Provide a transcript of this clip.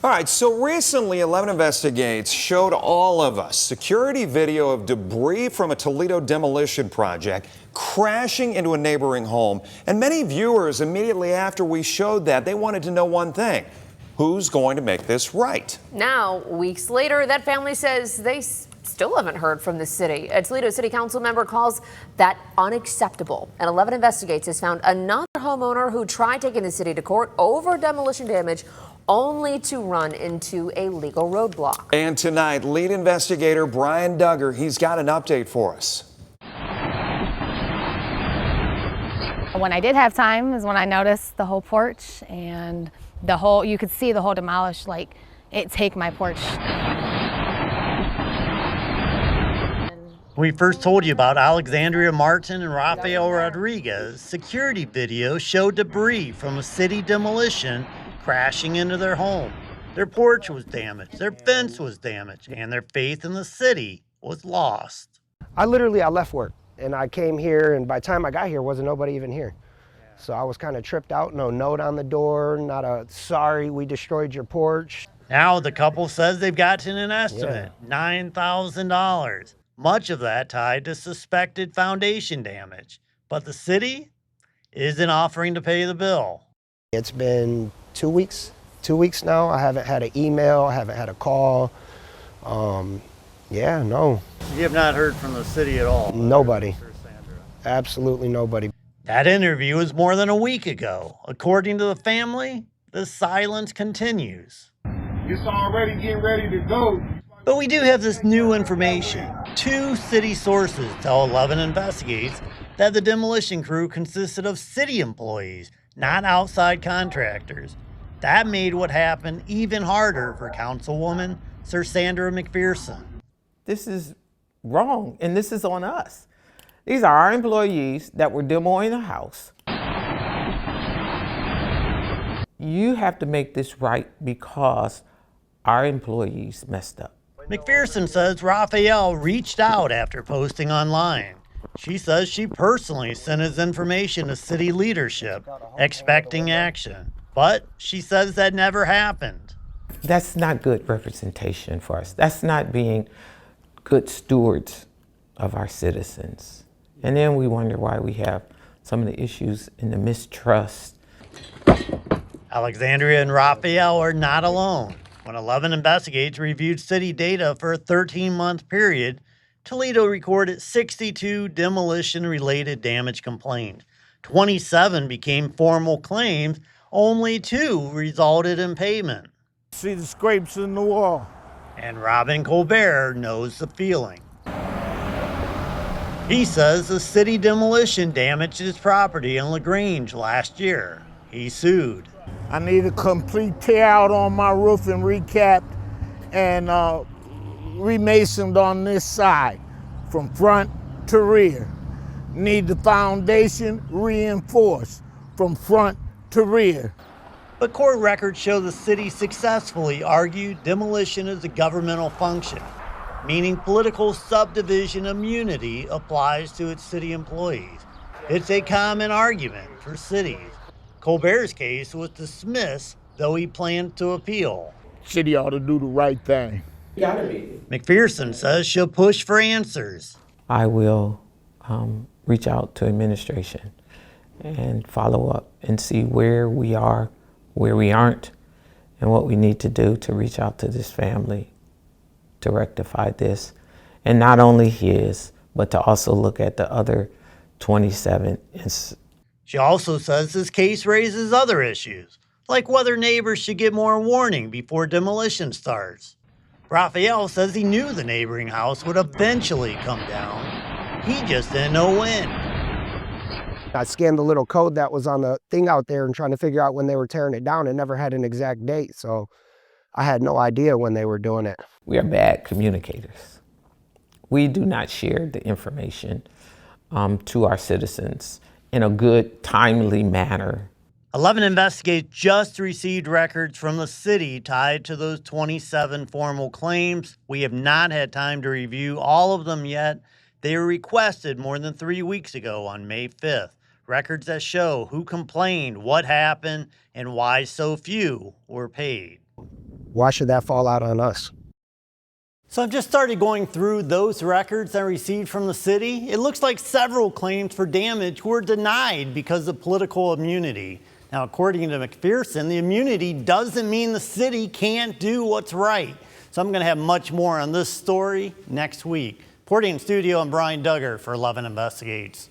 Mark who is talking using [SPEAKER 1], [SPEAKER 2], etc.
[SPEAKER 1] All right, so recently 11 Investigates showed all of us security video of debris from a Toledo demolition project crashing into a neighboring home. And many viewers immediately after we showed that, they wanted to know one thing: who's going to make this right?
[SPEAKER 2] Now, weeks later, that family says they still haven't heard from the city. A Toledo City Council member calls that unacceptable. And 11 Investigates has found another homeowner who tried taking the city to court over demolition damage, only to run into a legal roadblock.
[SPEAKER 1] And tonight, lead investigator Brian Duggar, he's got an update for us.
[SPEAKER 3] When I did have time is when I noticed the whole porch and you could see the whole demolished, like it take my porch.
[SPEAKER 4] We first told you about Alexandria Martin and Rafael Rodriguez. Security video showed debris from a city demolition crashing into their home. Their porch was damaged, their fence was damaged, and their faith in the city was lost.
[SPEAKER 5] I left work and I came here, and by the time I got here, wasn't nobody even here. So I was kind of tripped out. No note on the door, not a sorry we destroyed your porch.
[SPEAKER 4] Now the couple says they've gotten an estimate, $9,000. Much of that tied to suspected foundation damage. But the city isn't offering to pay the bill.
[SPEAKER 5] It's been 2 weeks. 2 weeks now. I haven't had an email, I haven't had a call. No.
[SPEAKER 4] You have not heard from the city at all?
[SPEAKER 5] Nobody. Absolutely nobody.
[SPEAKER 4] That interview was more than a week ago. According to the family, the silence continues.
[SPEAKER 6] It's already getting ready to go.
[SPEAKER 4] But we do have this new information. 2 city sources tell 11 Investigates that the demolition crew consisted of city employees, not outside contractors. That made what happened even harder for Councilwoman Sir Sandra McPherson.
[SPEAKER 7] This is wrong, and this is on us. These are our employees that were demoing the house. You have to make this right because our employees messed up.
[SPEAKER 4] McPherson says Rafael reached out after posting online. She says she personally sent his information to city leadership, expecting action. But she says that never happened.
[SPEAKER 7] That's not good representation for us. That's not being good stewards of our citizens. And then we wonder why we have some of the issues in the mistrust.
[SPEAKER 4] Alexandria and Rafael are not alone. When 11 Investigates reviewed city data for a 13-month period, Toledo recorded 62 demolition-related damage complaints. 27 became formal claims. Only 2 resulted in payment.
[SPEAKER 6] See the scrapes in the wall.
[SPEAKER 4] And Robin Colbert knows the feeling. He says the city demolition damaged his property in LaGrange last year. He sued.
[SPEAKER 6] I need a complete tear out on my roof and recapped and remasoned on this side from front to rear. Need the foundation reinforced from front to rear.
[SPEAKER 4] But court records show the city successfully argued demolition is a governmental function, meaning political subdivision immunity applies to its city employees. It's a common argument for cities. Colbert's case was dismissed, though he planned to appeal.
[SPEAKER 6] City ought to do the right thing.
[SPEAKER 4] McPherson says she'll push for answers.
[SPEAKER 7] I will reach out to administration and follow up and see where we are, where we aren't, and what we need to do to reach out to this family to rectify this. And not only his, but to also look at the other 27
[SPEAKER 4] She also says this case raises other issues, like whether neighbors should get more warning before demolition starts. Rafael says he knew the neighboring house would eventually come down. He just didn't know when.
[SPEAKER 5] I scanned the little code that was on the thing out there and trying to figure out when they were tearing it down. It never had an exact date, so I had no idea when they were doing it.
[SPEAKER 7] We are bad communicators. We do not share the information to our citizens in a good, timely manner.
[SPEAKER 4] 11 Investigates just received records from the city tied to those 27 formal claims. We have not had time to review all of them yet. They were requested more than 3 weeks ago on May 5th. Records that show who complained, what happened, and why so few were paid.
[SPEAKER 5] Why should that fall out on us?
[SPEAKER 4] So I've just started going through those records I received from the city. It looks like several claims for damage were denied because of political immunity. Now, according to McPherson, the immunity doesn't mean the city can't do what's right. So I'm going to have much more on this story next week. Reporting in studio, I'm Brian Duggar for 11 Investigates.